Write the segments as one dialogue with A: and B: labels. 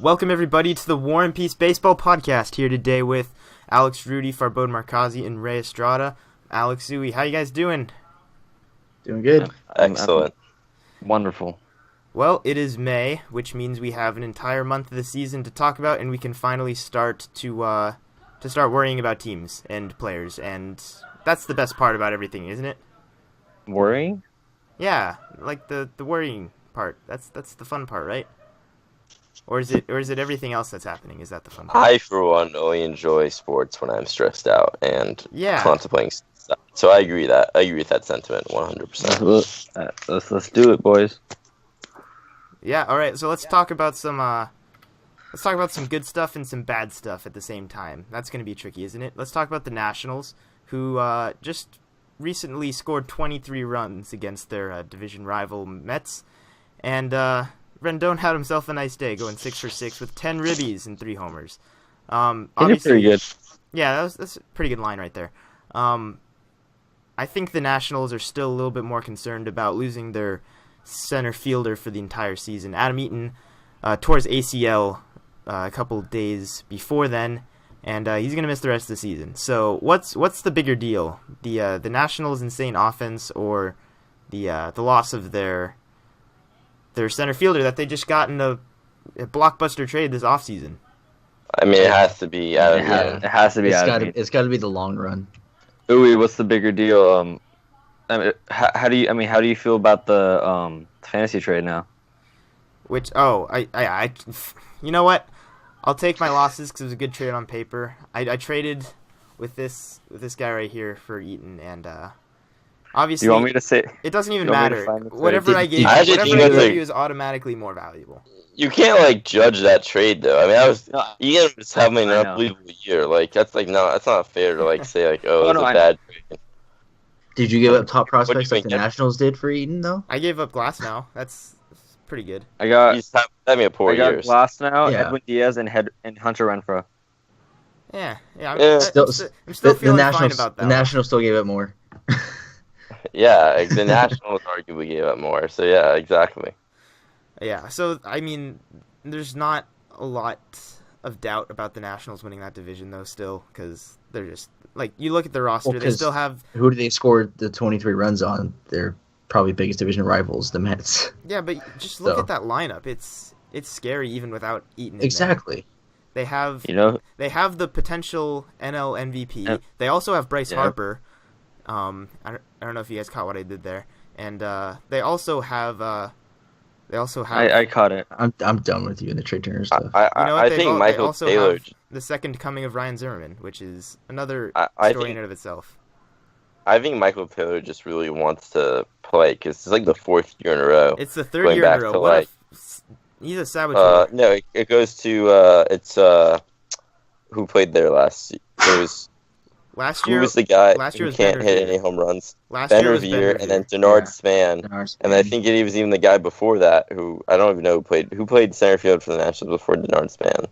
A: Welcome everybody to the War and Peace Baseball Podcast. Here today with Alex Rudy, Farbode Markazi, and Ray Estrada. Alex Zui, how you guys doing?
B: Doing good.
C: Excellent.
B: Wonderful.
A: Well, it is May, which means we have an entire month of the season to talk about, and we can finally start to start worrying about teams and players, and that's the best part about everything, isn't it?
B: Worrying?
A: Yeah, like the worrying part. That's the fun part, right? Or is it everything else that's happening? Is that the fun part?
C: I, for one, only enjoy sports when I'm stressed out and contemplating stuff. So I agree with that sentiment 100%.
B: Let's do it, boys.
A: Yeah, all right. So let's talk about some good stuff and some bad stuff at the same time. That's going to be tricky, isn't it? Let's talk about the Nationals, who just recently scored 23 runs against their division rival Mets, and Rendon had himself a nice day, going 6 for 6 with 10 ribbies and 3 homers. Obviously,
B: pretty good.
A: Yeah, that's a pretty good line right there. I think the Nationals are still a little bit more concerned about losing their center fielder for the entire season. Adam Eaton tore his ACL a couple days before then, and he's going to miss the rest of the season. So what's the bigger deal? The Nationals' insane offense, or the loss of their center fielder that they just got in a blockbuster trade this offseason?
C: I mean, it has to be Adam Eaton.
B: It has to be Adam Eaton.
D: It's got to be the long run.
B: Ooh, what's the bigger deal? I mean, how do you feel about the fantasy trade now?
A: I you know what? I'll take my losses because it was a good trade on paper. I traded with this guy right here for Eaton, and obviously,
B: you want me to say
A: it doesn't even matter. Whatever I give you is automatically more valuable.
C: You can't judge that trade though. I mean, Ian was having an unbelievable year. That's not fair to say it was a bad trade.
D: Did you give up top prospects like the Nationals did for Eaton though?
A: I gave up Glasnow. That's pretty good.
C: He's having a poor year.
B: Glasnow, Edwin Diaz, and Hunter Renfroe.
A: Yeah. I'm still feeling fine about that.
D: The Nationals still gave up more.
C: Yeah, the Nationals arguably gave up more. So yeah, exactly.
A: Yeah, so I mean, there's not a lot of doubt about the Nationals winning that division though. Still, because they're just you look at the roster, they still have.
D: Who do they score the 23 runs on? Their probably biggest division rivals, the Mets.
A: Yeah, but just look at that lineup. It's scary even without Eaton.
D: Exactly.
A: They have the potential NL MVP. They also have Bryce Harper. I don't know if you guys caught what I did there, and they also have. I caught it.
D: I'm done with you in the trade Turner stuff.
C: I think Michael Taylor,
A: the second coming of Ryan Zimmermann, which is another story in and of itself.
C: I think Michael Taylor just really wants to play because it's the 4th year in a row.
A: It's the 3rd year in a row. He's a saboteur.
C: No, it goes to who played there last year. It was.
A: Last year,
C: who was the guy
A: who
C: can't hit any home runs?
A: Ben
C: Revere, and then Denard Span. And I think it was even the guy before that who I don't even know who played center field for the Nationals before Denard Span.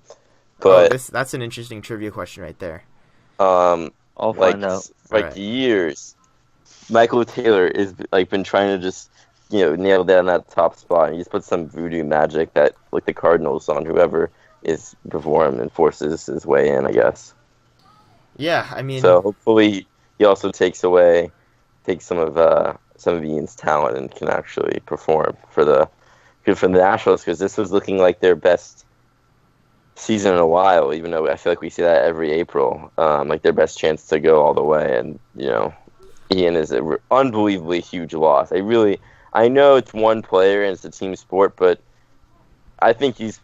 C: But
A: that's an interesting trivia question right there.
B: I'll find out.
C: Years, Michael Taylor is been trying to just nail down that top spot, and he's put some voodoo magic that the Cardinals on whoever is before him and forces his way in, I guess.
A: Yeah, I mean.
C: So hopefully he also takes some of Ian's talent and can actually perform for the Nationals, because this was looking like their best season in a while. Even though I feel like we see that every April, their best chance to go all the way. And Ian is an unbelievably huge loss. I know it's one player and it's a team sport, but I think he's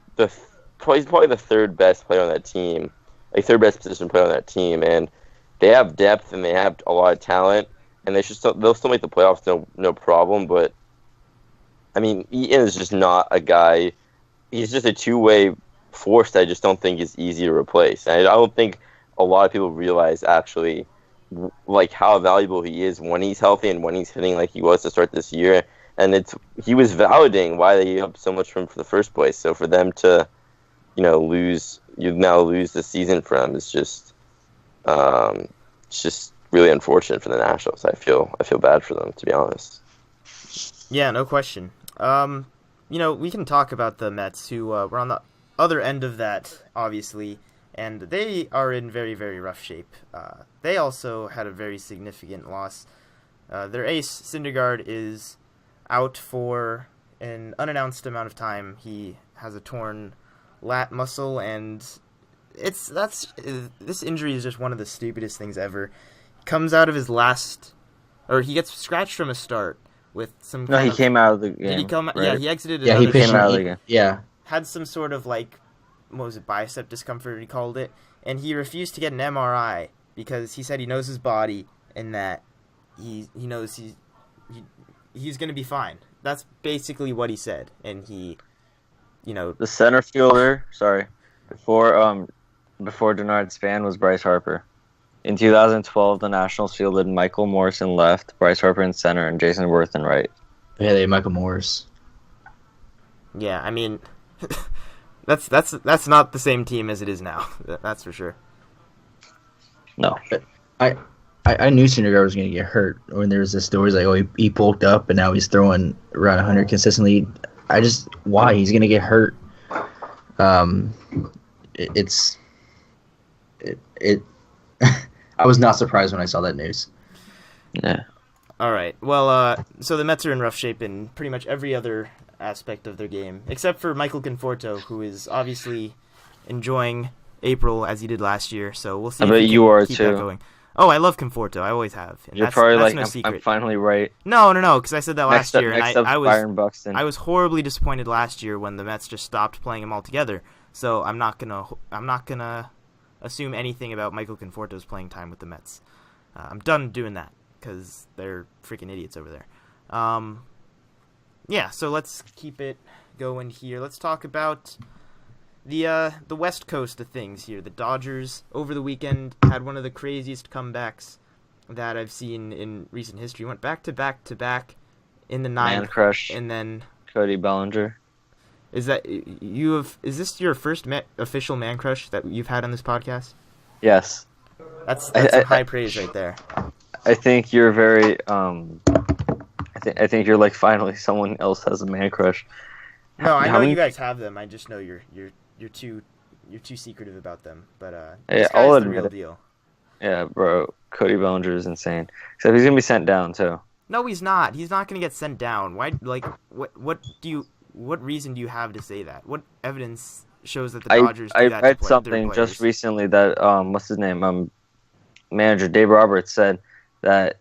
C: probably the 3rd best player on that team. 3rd best position player on that team, and they have depth and they have a lot of talent, and they'll still make the playoffs, no problem. But I mean, Eaton is just not a guy. He's just a two-way force that I just don't think is easy to replace. And I don't think a lot of people realize actually how valuable he is when he's healthy and when he's hitting like he was to start this year. And he was validating why they gave up so much for him for the first place. So for them to lose the season for him is just it's just really unfortunate for the Nationals. I feel bad for them, to be honest.
A: Yeah, no question. We can talk about the Mets, who were on the other end of that, obviously, and they are in very, very rough shape. They also had a very significant loss. Their ace, Syndergaard, is out for an unannounced amount of time. He has a torn lat muscle, and this injury is just one of the stupidest things ever. Comes out of his he gets scratched from a start with some.
B: No, he came out of the game.
A: Did he come?
B: Right?
A: Yeah, he exited.
D: Yeah, he
A: another
D: came out of the game. Yeah,
A: had some sort of what was it, bicep discomfort? He called it, and he refused to get an MRI because he said he knows his body and that he knows he's going to be fine. That's basically what he said, and
B: the center fielder. Sorry, before Denard Span was Bryce Harper. In 2012, the Nationals fielded Michael Morse in left, Bryce Harper in center, and Jason Worth in right.
D: Yeah, they had Michael Morse.
A: Yeah, I mean, that's not the same team as it is now. That's for sure.
B: No.
D: I knew Syndergaard was going to get hurt when there was the stories he bulked up and now he's throwing around 100 consistently. Why? He's going to get hurt. I was not surprised when I saw that news.
B: Yeah.
A: All right. Well, so the Mets are in rough shape in pretty much every other aspect of their game, except for Michael Conforto, who is obviously enjoying April as he did last year. So we'll see.
B: I bet you are
A: keep
B: too.
A: That going. Oh, I love Conforto. I always have. And
B: You're
A: that's
B: probably
A: no secret.
B: I'm finally right.
A: No, because I said that last year, and I was
B: Byron Buxton.
A: I was horribly disappointed last year when the Mets just stopped playing him altogether. So I'm not gonna assume anything about Michael Conforto's playing time with the Mets. I'm done doing that because they're freaking idiots over there. Yeah, so let's keep it going here. Let's talk about the West Coast of things here. The Dodgers over the weekend had one of the craziest comebacks that I've seen in recent history. Went back to back in the ninth,
B: Mancrush,
A: and then
B: Cody Bellinger.
A: Is this your first official man crush that you've had on this podcast?
B: Yes.
A: That's some high praise right there.
B: I think you're very I think you're finally someone else has a man crush.
A: No, I know you guys have them. I just know you're too secretive about them. But this guy's the real deal.
B: Yeah, bro. Cody Bellinger is insane. Except he's gonna be sent down too.
A: No, he's not. He's not gonna get sent down. Why? What reason do you have to say that? What evidence shows that the Dodgers do that?
B: I read something just recently that what's his name? Manager Dave Roberts said that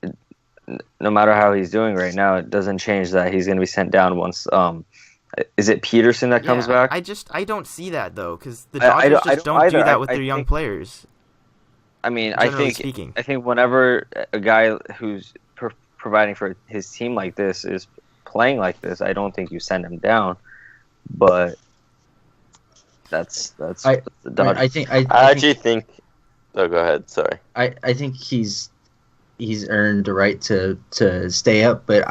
B: no matter how he's doing right now, it doesn't change that he's going to be sent down once. Is it Peterson that comes back?
A: I don't see that though, because the Dodgers don't do that with their young players.
B: I mean, I think whenever a guy who's providing for his team like this is playing like this, I don't think you send him down. But that's the Dodgers.
C: I actually think. Oh, go ahead. Sorry.
D: I think he's earned the right to stay up, but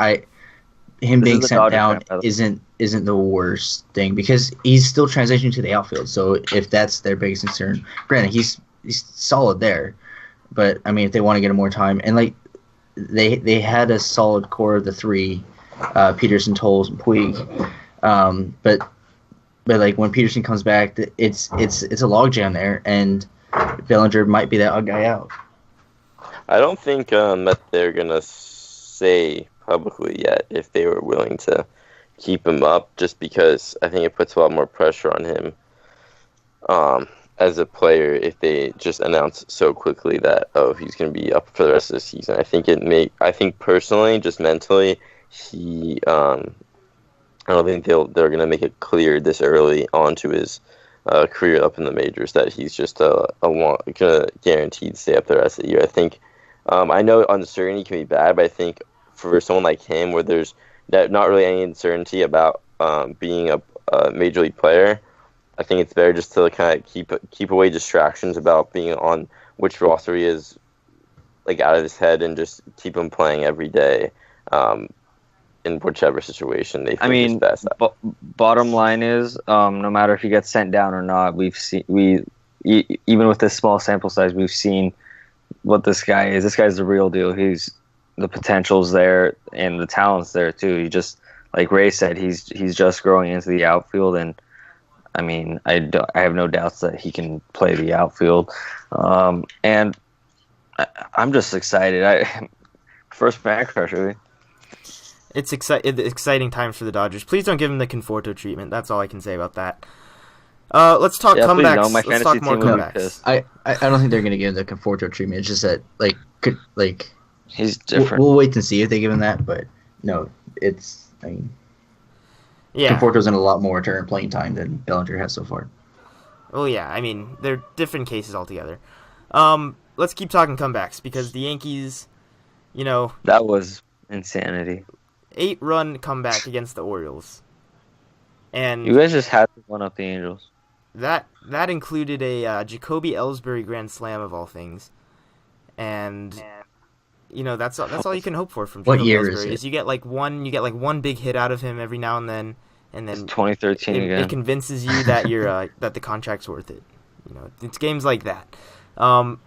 D: him being sent down isn't the worst thing because he's still transitioning to the outfield. So if that's their biggest concern, granted he's solid there, but I mean if they want to get him more time and they had a solid core of the three, Peterson, Toles, and Puig, but when Peterson comes back, it's a logjam there, and Bellinger might be that odd guy out.
C: I don't think that they're gonna say publicly yet if they were willing to keep him up, just because I think it puts a lot more pressure on him as a player if they just announce so quickly that he's gonna be up for the rest of the season. I think personally, just mentally, I don't think they're gonna make it clear this early onto his career up in the majors that he's just gonna guaranteed stay up the rest of the year. I think I know uncertainty can be bad, but I think for someone like him, where there's not really any uncertainty about being a major league player, I think it's better just to kind of keep away distractions about being on which roster he is, out of his head, and just keep him playing every day in whichever situation they think is best.
B: Bottom line is, no matter if he gets sent down or not, even with this small sample size, we've seen what this guy is. This guy's the real deal. The potential's there and the talent's there too. He just, like Ray said, he's just growing into the outfield, and I mean, I have no doubts that he can play the outfield, and I'm just excited. First Mancrush, really.
A: It's exciting times for the Dodgers. Please don't give him the Conforto treatment. That's all I can say about that. Let's talk comebacks. Let's talk more comebacks.
D: I don't think they're going to give him the Conforto treatment. It's just that
B: he's different.
D: We'll wait and see if they give him that, but no, Conforto's in a lot more return playing time than Bellinger has so far.
A: Oh yeah, I mean they're different cases altogether. Let's keep talking comebacks because the Yankees,
B: that was insanity.
A: 8-run comeback against the Orioles, and
B: you guys just had to one up the Angels.
A: That included a Jacoby Ellsbury grand slam of all things, and that's all you can hope for from Jacoby
D: what year
A: Ellsbury is you get one big hit out of him every now and then
B: it's 2013 again.
A: It convinces you that you're that the contract's worth it. It's games like that. But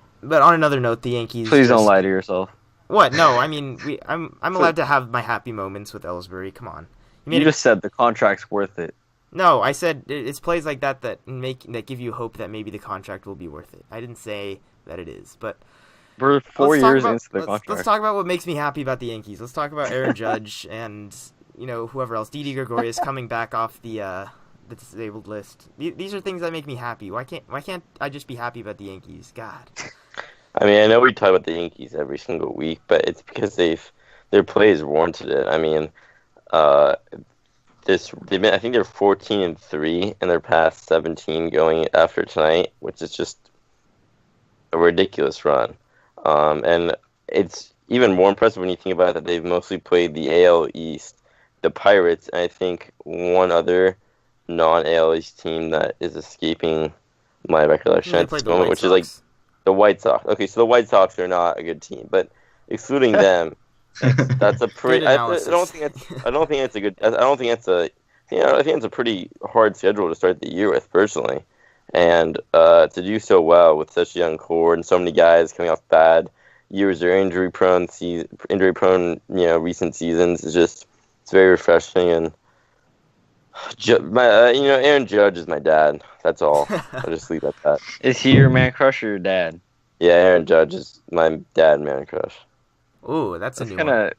A: on another note, the Yankees.
B: Please don't lie to yourself.
A: What? No, I mean I'm allowed to have my happy moments with Ellsbury. Come on.
B: You just said the contract's worth it.
A: No, I said it's plays like that give you hope that maybe the contract will be worth it. I didn't say that it is, but
B: we're 4 years into the contract.
A: Let's talk about what makes me happy about the Yankees. Let's talk about Aaron Judge and whoever else. Didi Gregorius coming back off the disabled list. These are things that make me happy. Why can't I just be happy about the Yankees? God.
C: I mean, I know we talk about the Yankees every single week, but it's because their play has warranted it. I mean, I think they're 14-3 in their past 17 going after tonight, which is just a ridiculous run. And it's even more impressive when you think about it that they've mostly played the AL East, the Pirates, and I think one other non-AL East team that is escaping my recollection at this moment, which is like the White Sox. Okay, so the White Sox are not a good team, but excluding them, that's a pretty. I think it's a pretty hard schedule to start the year with, personally, and to do so well with such a young core and so many guys coming off bad years or injury prone, recent seasons it's very refreshing. And Aaron Judge is my dad. That's all. I'll just leave it at that.
B: Is he your man crush or your dad?
C: Yeah, Aaron Judge is my dad man crush.
A: Ooh, that's a new one.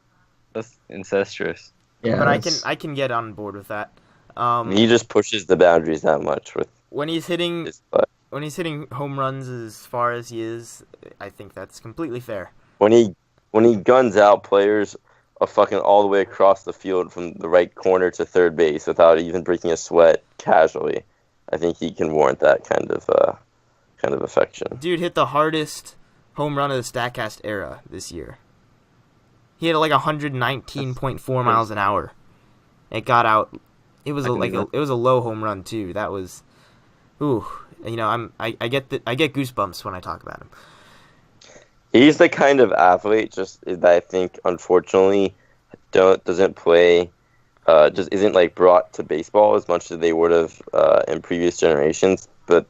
B: That's incestuous.
A: Yeah, but I can get on board with that.
C: He just pushes the boundaries that much with
A: when he's hitting home runs as far as he is. I think that's completely fair.
C: When he guns out players fucking all the way across the field from the right corner to third base without even breaking a sweat casually, I think he can warrant that kind of affection.
A: Dude hit the hardest home run of the StatCast era this year. He hit like 119.4 miles an hour. It got out. It was a low home run too. That was, I get goosebumps when I talk about him.
C: He's the kind of athlete that I think unfortunately doesn't play, just isn't like brought to baseball as much as they would have in previous generations. But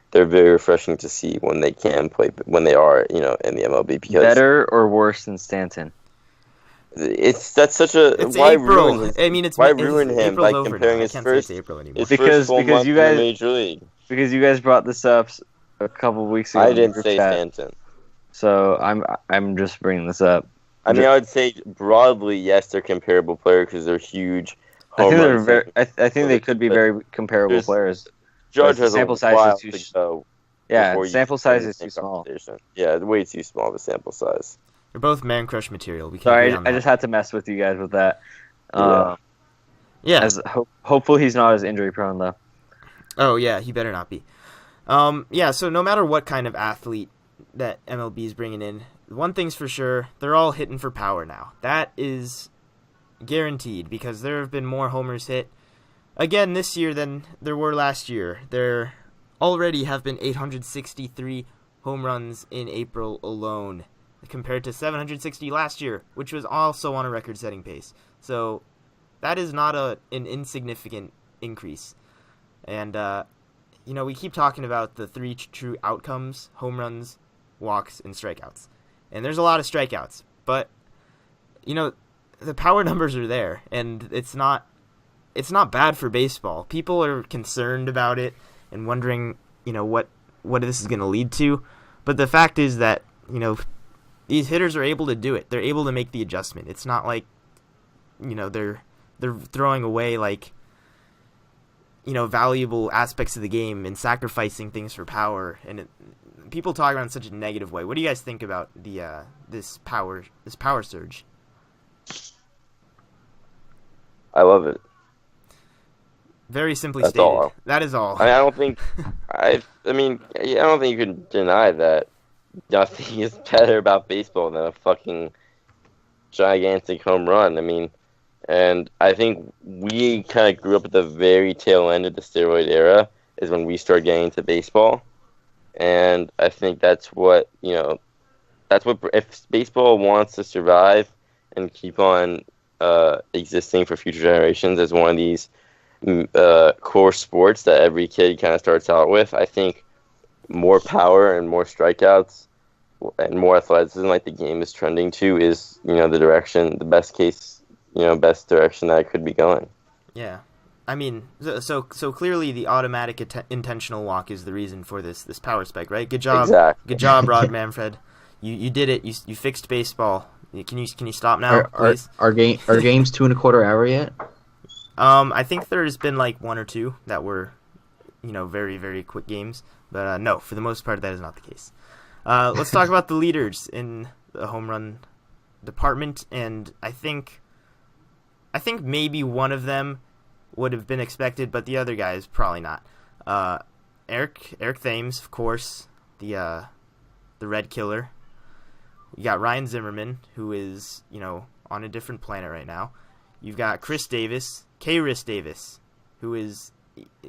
C: they're very refreshing to see when they can play, when they are in the MLB. Because
B: better or worse than Stanton?
A: It's
C: why
A: April.
C: ruin him by comparing his first full month in the Major League?
B: Because you guys brought this up a couple weeks ago.
C: I didn't say Stanton.
B: So I'm just bringing this up.
C: I mean, I would say broadly, yes, they're comparable players because they're huge.
B: I think they could be very comparable players.
C: Judge has
B: sample size is too. Yeah, sample size is too small.
C: Yeah, way too small of a sample size.
A: They're both man crush material.
B: Sorry, I just had to mess with you guys with that.
A: Yeah.
B: Hopefully he's not as injury prone though.
A: Oh yeah, he better not be. So no matter what kind of athlete that MLB is bringing in, one thing's for sure, they're all hitting for power now. That is guaranteed because there have been more homers hit again this year than there were last year. There already have been 863 home runs in April alone, compared to 760 last year, which was also on a record-setting pace. So that is not an insignificant increase. And, we keep talking about the three true outcomes: home runs, walks, and strikeouts. And there's a lot of strikeouts, but, the power numbers are there, and it's not it's not bad for baseball. People are concerned about it and wondering, what this is going to lead to. But the fact is that, these hitters are able to do it. They're able to make the adjustment. It's not like, they're throwing away valuable aspects of the game and sacrificing things for power. And people talk about it in such a negative way. What do you guys think about this power surge?
C: I love it.
A: Very simply
C: That's
A: stated.
C: all.
A: That is all.
C: I don't think I don't think you can deny that nothing is better about baseball than a fucking gigantic home run. And I think we kind of grew up at the very tail end of the steroid era is when we started getting into baseball. And I think that's what if baseball wants to survive and keep on existing for future generations as one of these core sports that every kid kind of starts out with, I think more power and more strikeouts and more athleticism like the game is trending to is, the best direction that it could be going.
A: Yeah. So clearly the automatic intentional walk is the reason for this power spike, right? Good job.
C: Exactly.
A: Good job, Rod Manfred. You did it. You fixed baseball. Can you stop now, please?
D: Are games 2.25 hours yet?
A: I think there's been like one or two that were, very, very quick games. But no, for the most part, that is not the case. Let's talk about the leaders in the home run department. And I think maybe one of them would have been expected, but the other guys probably not. Eric Thames, of course, the Red Killer. You got Ryan Zimmermann, who is, on a different planet right now. You've got Chris Davis, K-Ris Davis, who is...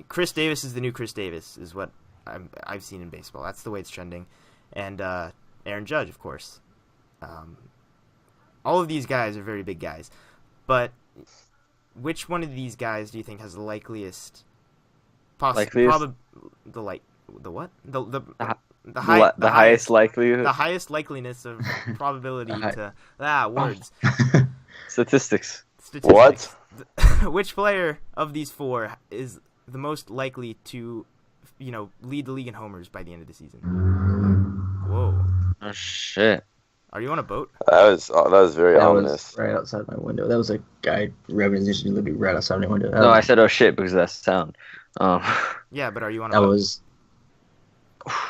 A: Chris Davis is the new Chris Davis, is what I've seen in baseball. That's the way it's trending. And Aaron Judge, of course. All of these guys are very big guys. But which one of these guys do you think has the likeliest...
B: Likeliest?
A: The what? The
B: highest likelihood?
A: The highest likeliness of probability to... words.
B: Statistics.
C: What?
A: Which player of these four is the most likely to, lead the league in homers by the end of the season? Whoa.
B: Oh, shit.
A: Are you on a boat?
C: That was very ominous.
D: Was right outside my window. That was a guy revving his engine literally right outside my window.
B: I said, oh, shit, because that's sound.
A: Yeah, but are you on a boat?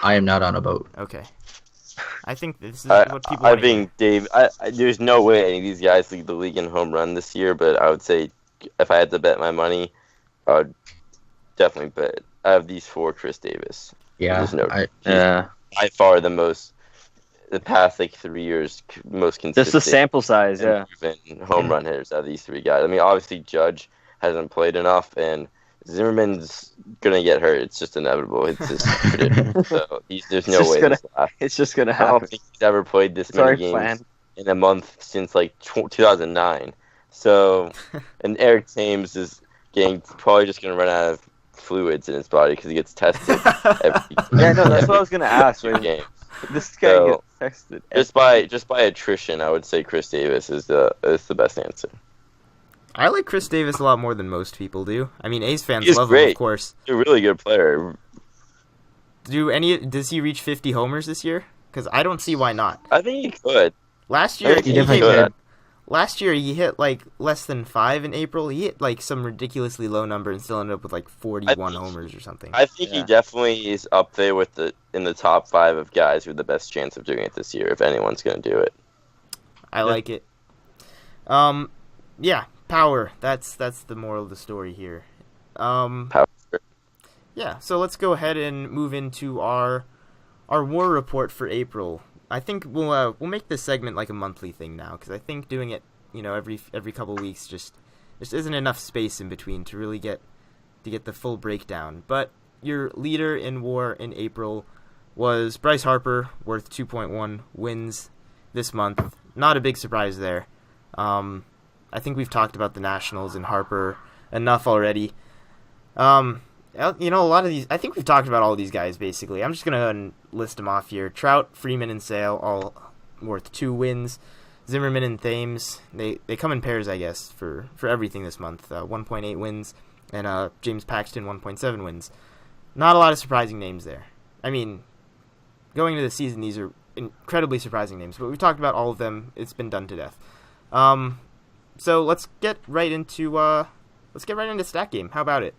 D: I am not on a boat.
A: Okay. I think this is what people want to hear.
C: Dave, there's no way any of these guys lead the league in home run this year, but I would say if I had to bet my money, I would definitely bet. I have these four Chris Davis.
D: Yeah.
C: By far the past 3 years, most consistent.
B: Just the sample size, yeah.
C: Home run hitters out of these three guys. Obviously Judge hasn't played enough, and Zimmerman's gonna get hurt. It's just inevitable. It's just tradition. So there's no way.
B: It's just gonna
C: happen. I don't think he's ever played this many games in a month since 2009. So, and Eric Thames is probably just gonna run out of fluids in his body because he gets tested.
B: That's what I was gonna ask. Game. This guy gets tested
C: just by attrition. I would say Chris Davis is the best answer.
A: I like Chris Davis a lot more than most people do. A's fans love
C: great.
A: him, of course.
C: He's a really good player.
A: Does he reach 50 homers this year? Because I don't see why not.
C: I think he could.
A: Last year
D: he definitely could.
A: Last year he hit less than 5 in April. He hit some ridiculously low number and still ended up with 41 homers or something.
C: I think he definitely is up there in the top 5 of guys with the best chance of doing it this year, if anyone's going to do it.
A: I like it. Yeah. Power. That's the moral of the story here.
C: Power.
A: Yeah, so let's go ahead and move into our war report for April. I think we'll make this segment like a monthly thing now, because I think doing it, every couple weeks just isn't enough space in between to really get the full breakdown. But your leader in war in April was Bryce Harper, worth 2.1 wins this month. Not a big surprise there. I think we've talked about the Nationals and Harper enough already. A lot of these, I think we've talked about all of these guys, basically. I'm just going to go ahead and list them off here. Trout, Freeman, and Sale, all worth 2 wins. Zimmermann and Thames, they come in pairs, I guess, for everything this month. 1.8 wins, and James Paxton 1.7 wins. Not a lot of surprising names there. I mean, going into the season, these are incredibly surprising names, but we've talked about all of them. It's been done to death. So let's get right into stat game. How about it?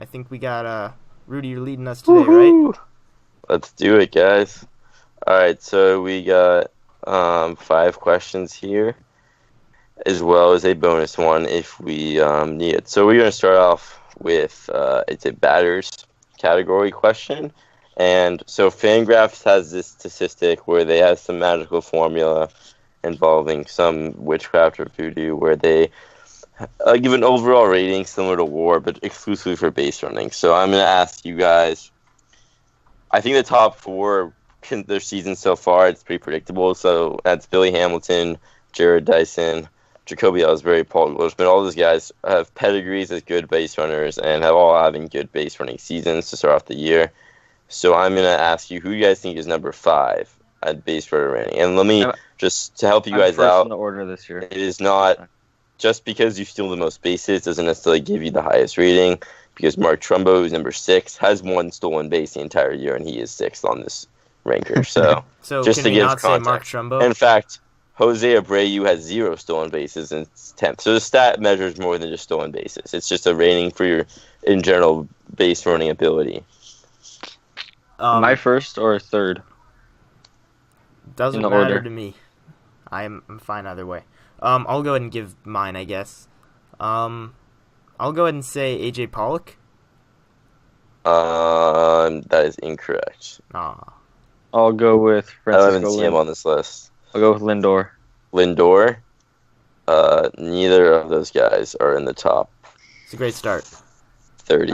A: I think we got Rudy, you're leading us today,
C: Woo-hoo!
A: Right?
C: Let's do it, guys. All right, so we got 5 questions here, as well as a bonus one if we need it. So we're going to start off with it's a batters category question. And so Fangraphs has this statistic where they have some magical formula involving some witchcraft or voodoo where they give an overall rating similar to WAR, but exclusively for base running. So I'm going to ask you guys, I think the top 4 their season so far, it's pretty predictable. So that's Billy Hamilton, Jared Dyson, Jacoby Ellsbury, Paul Goldschmidt. All those guys have pedigrees as good base runners and have all having good base running seasons to start off the year. So I'm going to ask you who you guys think is number 5 at base runner rating. And let me just to help you guys out.
B: In the order this year.
C: It is not just because you steal the most bases doesn't necessarily give you the highest rating. Because Mark Trumbo, who's number 6, has 1 stolen base the entire year, and he is 6th on this ranker. So, just
A: can
C: to
A: we
C: give
A: not
C: context.
A: say Mark Trumbo?
C: In fact, Jose Abreu has 0 stolen bases and it's 10th. So the stat measures more than just stolen bases. It's just a rating for your, in general, base running ability.
B: My first or third?
A: Doesn't matter to me. I'm fine either way. I'll go ahead and give mine, I guess. I'll go ahead and say AJ Pollock.
C: That is incorrect.
B: I'll go with Francisco.
C: I haven't seen him on this list.
B: I'll go with Lindor.
C: Lindor? Neither of those guys are in the top.
A: It's a great start.
C: 30.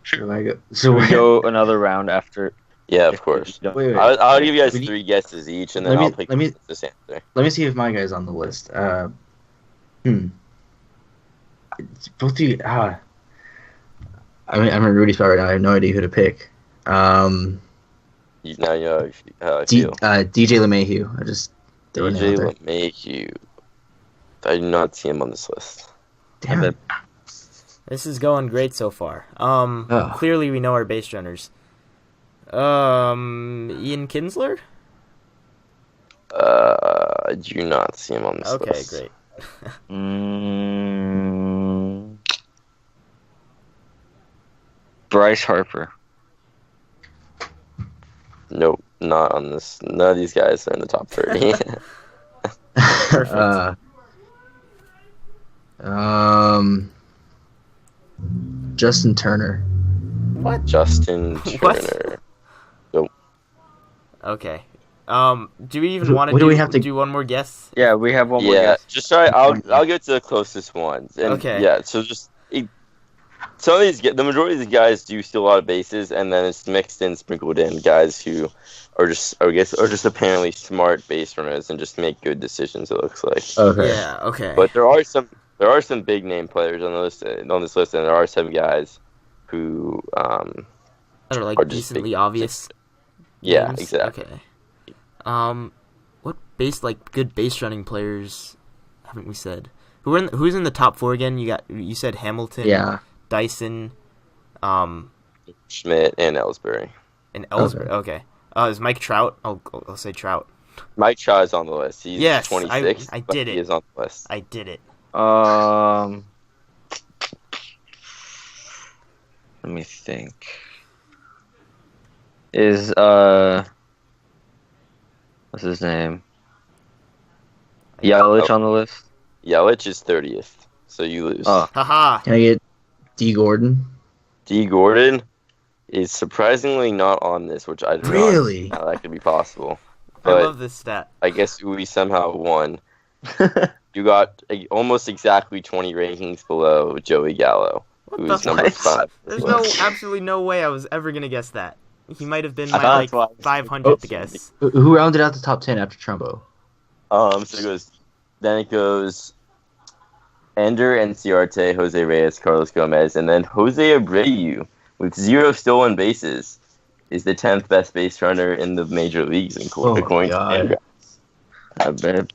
D: Should I go?
B: So we go another round after.
C: Yeah, of course.
D: Wait.
C: I'll give you guys 3 guesses each, and then I'll pick this answer.
D: Let me see if my guy's on the list. Both of you. I'm in Rudy's spot right now. I have no idea who to pick.
C: Now you know how I feel.
D: DJ LeMahieu. I just
C: DJ LeMahieu. I do not see him on this list.
D: Damn it.
A: This is going great so far. Clearly we know our base runners. Ian Kinsler?
C: I do not see him on this list.
A: Okay, great.
B: Bryce Harper.
C: Nope, not on this. None of these guys are in the top 30.
A: Perfect.
D: Justin Turner.
A: What?
C: Justin Turner.
A: What?
C: Nope.
A: Okay. Do we even want to do one more guess?
B: Yeah, we have one more guess.
C: Yeah, just try. I'll get to the closest ones. And
A: okay.
C: Yeah, so just some of these, the majority of these guys do steal a lot of bases, and then it's mixed in, sprinkled in guys who are just, I guess, are just apparently smart base runners and just make good decisions. It looks like.
D: Okay.
A: Yeah. Okay.
C: But there are some big name players on this list, and there are some guys who
A: that are like decently obvious.
C: Yeah,
A: names.
C: exactly.
A: Okay. What good base running players haven't we said? Who's in the top 4 again? You said Hamilton.
D: Yeah.
A: Dyson,
C: Schmidt, and Ellsbury.
A: Okay. Is Mike Trout? I'll say Trout.
C: Mike Trout is on the list. He's 26.
A: I did it.
C: He is on the list.
A: I did it.
B: Let me think. Is what's his name? Yelich on the list?
C: Yelich is 30th, so you lose.
A: Haha.
D: Can I get D. Gordon?
C: D. Gordon is surprisingly not on this, which I do
D: really?
C: not know how that could be possible.
A: But I love this stat.
C: I guess we somehow won. You got almost exactly 20 rankings below Joey Gallo, who's number 5.
A: There's absolutely no way I was ever going to guess that. He might have been my 500th to guess.
D: Who rounded out the top 10 after Trumbo?
C: Then it goes Ender and Ciarte, Jose Reyes, Carlos Gomez, and then Jose Abreu with 0 stolen bases. is the 10th best base runner in the major leagues, according to Fangraphs. I bet.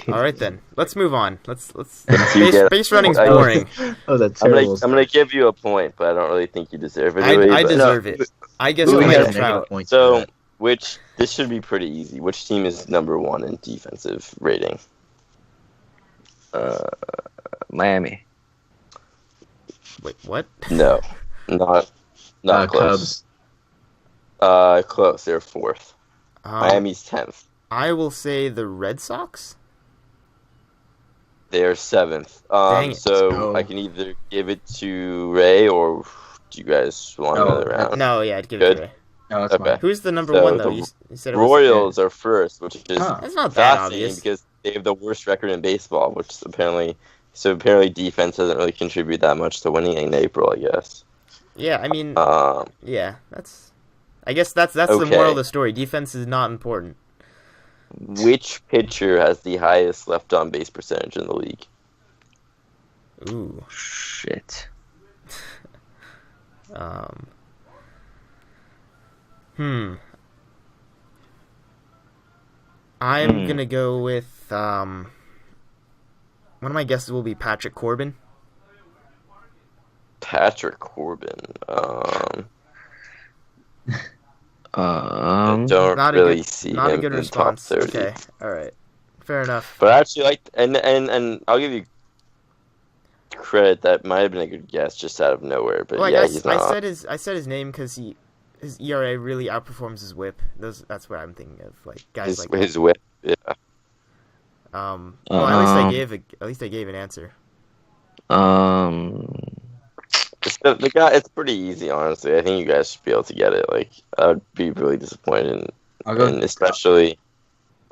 A: All right then, let's move on. Let's base running's boring.
D: That's terrible.
C: I'm gonna give you a point, but I don't really think you deserve it.
A: I deserve it. I guess we have Trout.
C: So, this should be pretty easy. Which team is number 1 in defensive rating?
B: Miami.
A: Wait, what?
C: No, not close.
D: Cubs.
C: Close. They're 4th. Miami's 10th.
A: I will say the Red Sox.
C: They are 7th.
A: Dang it.
C: So I can either give it to Ray, or do you guys want another round?
A: No, yeah, I'd give it to Ray.
D: No, that's fine.
A: Who's the number 1 though? You said it was
C: Royals are first, which is
A: that's not that obvious
C: because they have the worst record in baseball, which apparently defense doesn't really contribute that much to winning in April, I guess.
A: Yeah, I mean, I guess that's the moral of the story. Defense is not important.
C: Which pitcher has the highest left on base percentage in the league?
A: Ooh,
B: shit.
A: I'm gonna go with one of my guesses will be Patrick Corbin.
C: Patrick Corbin.
A: I
C: don't really see
A: not
C: him
A: a good
C: in
A: response.
C: top 30.
A: Okay, all right, fair enough.
C: But actually, and I'll give you credit, that might have been a good guess just out of nowhere. But
A: well,
C: he's not.
A: I said his name because his ERA really outperforms his WHIP. That's what I'm thinking of, like guys like
C: his WHIP. Yeah.
A: Well, at least I gave an answer.
C: The guy, it's pretty easy, honestly. I think you guys should be able to get it. Like, I would be really disappointed, especially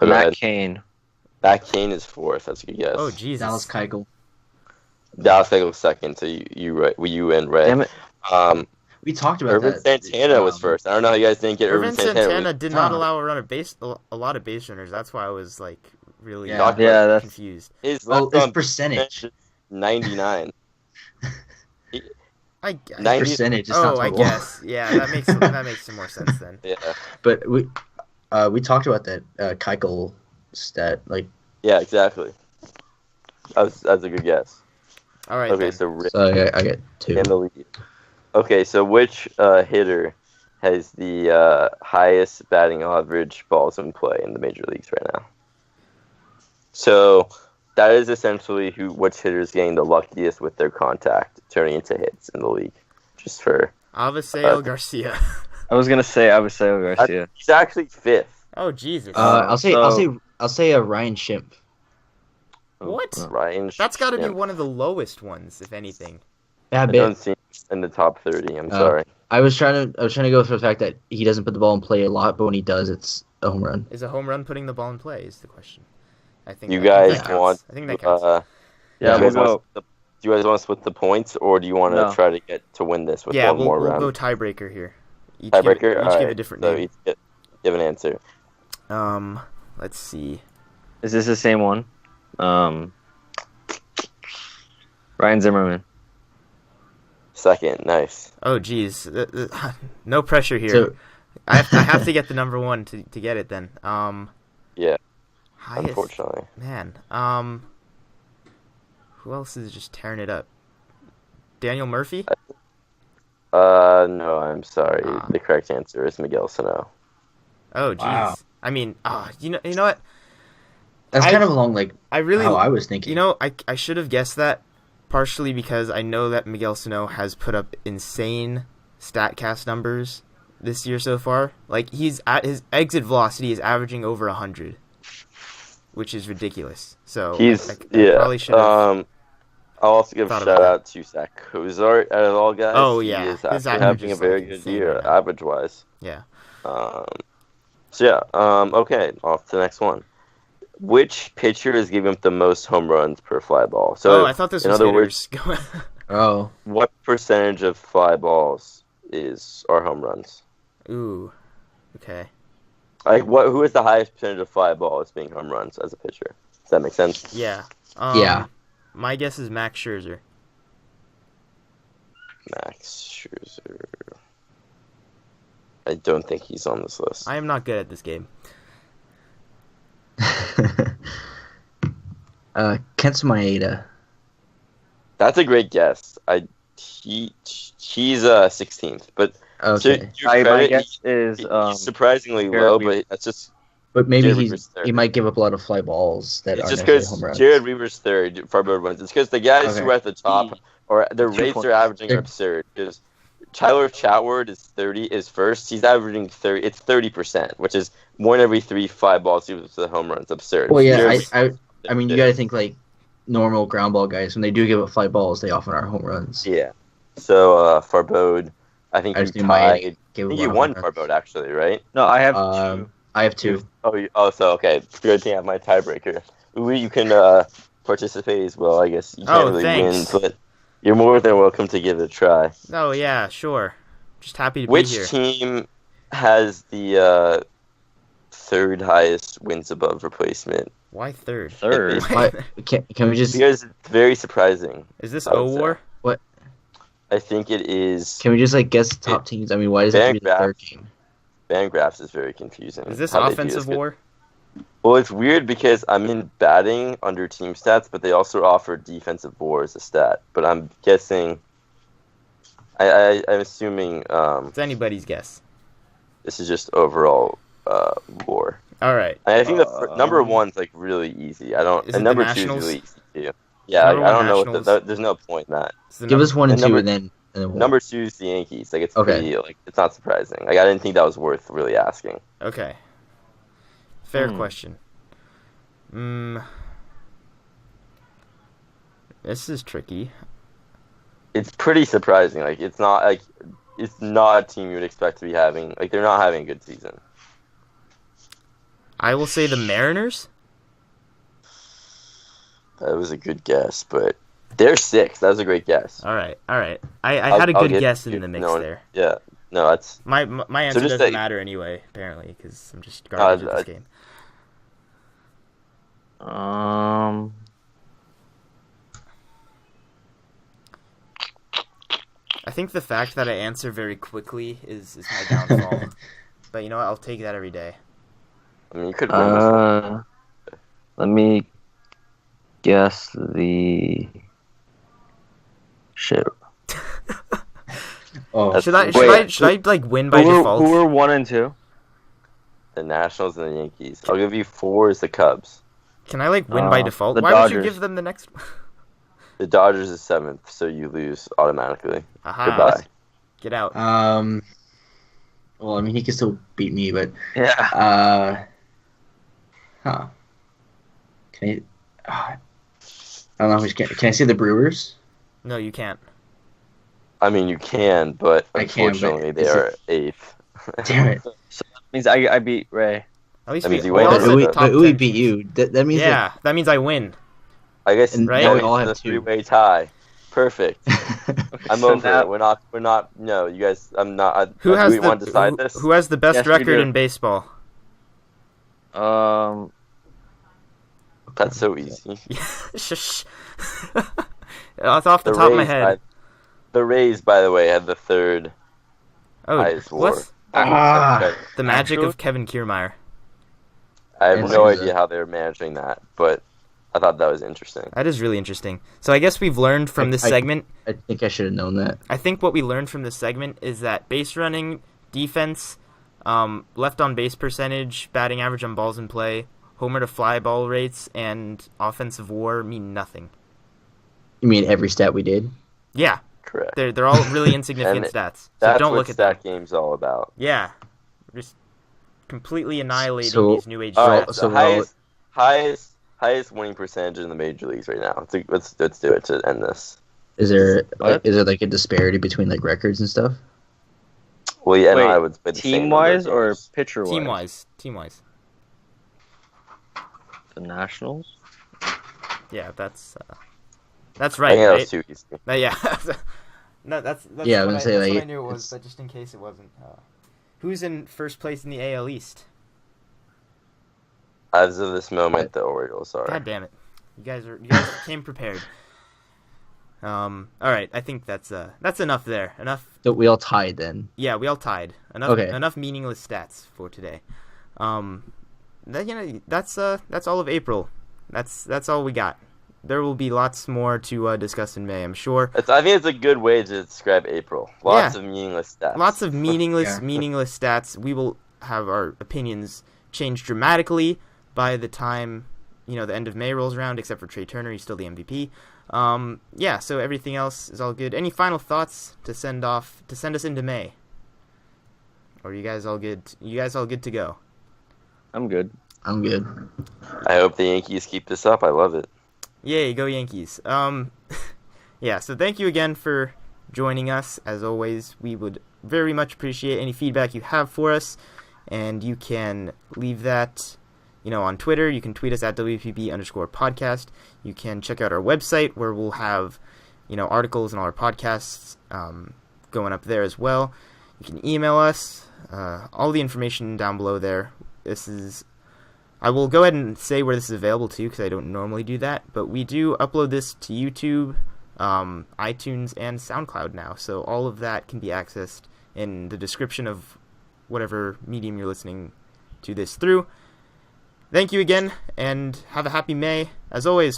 B: Matt Cain.
C: Matt Cain is 4th. That's a good guess.
A: Oh, Jesus.
D: Dallas Keuchel.
C: Dallas Keuchel 2nd. So you and Ray.
B: Damn it.
D: We talked about
C: Irvin Santana was 1st. I don't know how you guys didn't get Irvin Santana.
A: Santana did not allow a lot of base runners. That's why I was like really confused.
C: His
D: percentage
C: 99.
D: Percentage is not total.
A: I guess. Yeah, that makes some more sense then.
C: Yeah.
D: But we talked about that Keuchel stat. Like.
C: Yeah, exactly. That's a good guess.
A: All right.
C: Okay,
A: then.
D: So I get 2
C: in the lead. Okay, so which hitter has the highest batting average balls in play in the major leagues right now? So that is essentially which hitter is getting the luckiest with their contact, turning into hits in the league. Just for
A: Avisail Garcia.
B: I was gonna say Avisail Garcia.
C: He's actually 5th.
A: Oh Jesus.
D: I'll say Ryan Schimpf.
A: What?
C: Ryan?
A: That's got to be one of the lowest ones, if anything.
C: I don't see him in the top 30. I'm sorry.
D: I was trying to go for the fact that he doesn't put the ball in play a lot, but when he does, it's a home run.
A: Is a home run putting the ball in play? Is the question. I think
C: you guys want.
A: I think that counts.
B: Yeah,
C: do you guys want to split the points, or do you want to try to get to win this with one more round?
A: We'll go tiebreaker here.
C: Tiebreaker.
A: Each give a different name.
C: Each give an answer.
A: Let's see.
B: Is this the same one? Ryan Zimmermann.
C: 2nd, nice.
A: Oh, geez. No pressure here. So, I have to get the number 1 to get it then.
C: Yeah.
A: Highest,
C: unfortunately.
A: Man. Who else is just tearing it up? Daniel Murphy?
C: No, I'm sorry. The correct answer is Miguel Sano.
A: Oh, geez. Wow. I mean, you know what?
D: That's kind of along how I was thinking.
A: You know, I should have guessed that, partially because I know that Miguel Sano has put up insane StatCast numbers this year so far. Like, his exit velocity is averaging over 100, which is ridiculous. So I probably should have.
C: I'll also give a shout out to Zach Kozart out of all guys.
A: Oh yeah,
C: he is actually having a very good year, average wise.
A: Yeah.
C: Okay, off to the next one. Which pitcher is giving up the most home runs per fly ball? So,
A: I thought this was hitters.
C: What percentage of fly balls are home runs?
A: Ooh, okay.
C: Who is the highest percentage of fly balls being home runs as a pitcher? Does that make sense?
A: Yeah.
D: Yeah.
A: My guess is Max Scherzer.
C: I don't think he's on this list.
A: I am not good at this game.
D: Kent Maeda.
C: That's a great guess. He's 16th, but
B: okay. My guess is
C: he's surprisingly low, but that's just.
D: But maybe he might give up a lot of fly balls that
C: it's
D: are
C: just
D: because home runs.
C: Jared Weaver's third, Farbo wins. It's because the guys who are at the top or their rates they're averaging are absurd. Because Tyler Chatwood is first. He's averaging 30. It's 30%, which is one every 3 fly balls to the home runs. Absurd.
D: Well, yeah, I mean, you got to think like normal ground ball guys. When they do give up fly balls, they often are home runs.
C: Yeah. So Farbode, I think you tied. I think you won Farbode actually, right?
B: No, I have 2.
D: I have 2.
C: So okay. Good thing I have my tiebreaker. You can participate as well. I guess you can't really
A: thanks.
C: win, but you're more than welcome to give it a try.
A: Oh yeah, sure. Just happy to
C: be
A: here.
C: Which team has the third highest wins above replacement?
A: Why third?
B: Third.
D: Can we just?
C: Because it's very surprising.
A: Is this O-War?
D: What?
C: I think it is.
D: Can we just guess the top teams? I mean, why does it have to be the third team?
C: Fangraphs is very confusing.
A: Is this offensive war?
C: Well, it's weird because I'm in batting under team stats, but they also offer defensive war as a stat. But I'm guessing. I'm assuming.
A: It's anybody's guess.
C: This is just overall war.
A: All right.
C: I think the number one's really easy. I don't. And number 2 is really easy too. Yeah, I don't know. There's no point in that.
D: Give us 1 and 2, and then
C: number 2 is the Yankees. It's pretty. It's not surprising. I didn't think that was worth really asking.
A: Okay. Fair question. This is tricky.
C: It's pretty surprising. It's not a team you would expect to be having. They're not having a good season.
A: I will say the Mariners.
C: That was a good guess, but they're 6th. That was a great guess.
A: All right. I had a good guess in the mix there.
C: Yeah. No, that's
A: my answer doesn't matter anyway. Apparently, because I'm just garbage at this game. I think the fact that I answer very quickly is my downfall. But you know what? I'll take that every day.
C: I mean, you could win this.
B: Let me guess the shit.
A: Should I win by default?
B: Who are 1 and 2?
C: The Nationals and the Yankees. I'll give you 4 as the Cubs.
A: Can I win by default? Why
B: Dodgers.
A: would you give them the next one?
C: The Dodgers is 7th, so you lose automatically.
A: Aha.
C: Goodbye.
A: Get out.
D: Well, I mean, he can still beat me, but
B: yeah.
D: Can I don't know. Can I say the Brewers?
A: No, you can't.
C: I mean, you can, but unfortunately, they are 8th.
D: Damn it!
B: So that means I beat Ray.
A: At least
C: we
A: all
C: win.
D: But we beat you. That means
A: that means I win.
C: I guess
A: right?
C: We all have a 3-way tie. Perfect. I'm over it. We're not. No, you guys. I'm not.
A: Who has
C: want to decide this?
A: Who has the best record in baseball?
C: That's so easy.
A: Shush. That's off the top of my head.
C: The Rays, by the way, had the 3rd highest WAR.
A: The magic of Kevin Kiermaier.
C: I have no idea how they're managing that, but I thought that was interesting.
A: That is really interesting. So I guess we've learned from this segment.
D: I think I should have known that.
A: I think what we learned from this segment is that base running, defense, left on base percentage, batting average on balls in play, homer to fly ball rates, and offensive WAR mean nothing.
D: You mean every stat we did?
A: Yeah.
C: Correct.
A: They're all really insignificant stats. So don't look at
C: that. That's what stat game's all about.
A: Yeah. Just completely annihilating these new age stats.
C: So highest winning percentage in the major leagues right now. Let's do it to end this.
D: Is there a disparity between records and stuff?
C: Well, yeah, I would say
B: team wise or pitcher wise?
A: Team wise.
B: The Nationals?
A: Yeah, that's right.
C: I think that was too easy.
A: Yeah. No, that's what I knew it was, but just in case it wasn't. Who's in first place in the AL East?
C: As of this moment, the Orioles are.
A: God damn it! You guys came prepared. All right, I think that's enough there. Enough.
D: So we all tied then.
A: Yeah, we all tied. Enough meaningless stats for today. That's all of April. That's all we got. There will be lots more to discuss in May, I'm sure.
C: I think it's a good way to describe April. Lots of meaningless stats.
A: Lots of meaningless stats. We will have our opinions change dramatically by the time the end of May rolls around, except for Trey Turner. He's still the MVP. So everything else is all good. Any final thoughts to send us into May? Or are you guys all good? You guys all good to go?
B: I'm good.
C: I hope the Yankees keep this up. I love it.
A: Yay, go Yankees. So thank you again for joining us. As always, we would very much appreciate any feedback you have for us, and you can leave that on Twitter. You can tweet us at WPB_podcast. You can check out our website where we'll have articles and all our podcasts going up there as well. You can email us. All the information down below there. I will go ahead and say where this is available to, because I don't normally do that, but we do upload this to YouTube, iTunes, and SoundCloud now, so all of that can be accessed in the description of whatever medium you're listening to this through. Thank you again, and have a happy May. As always,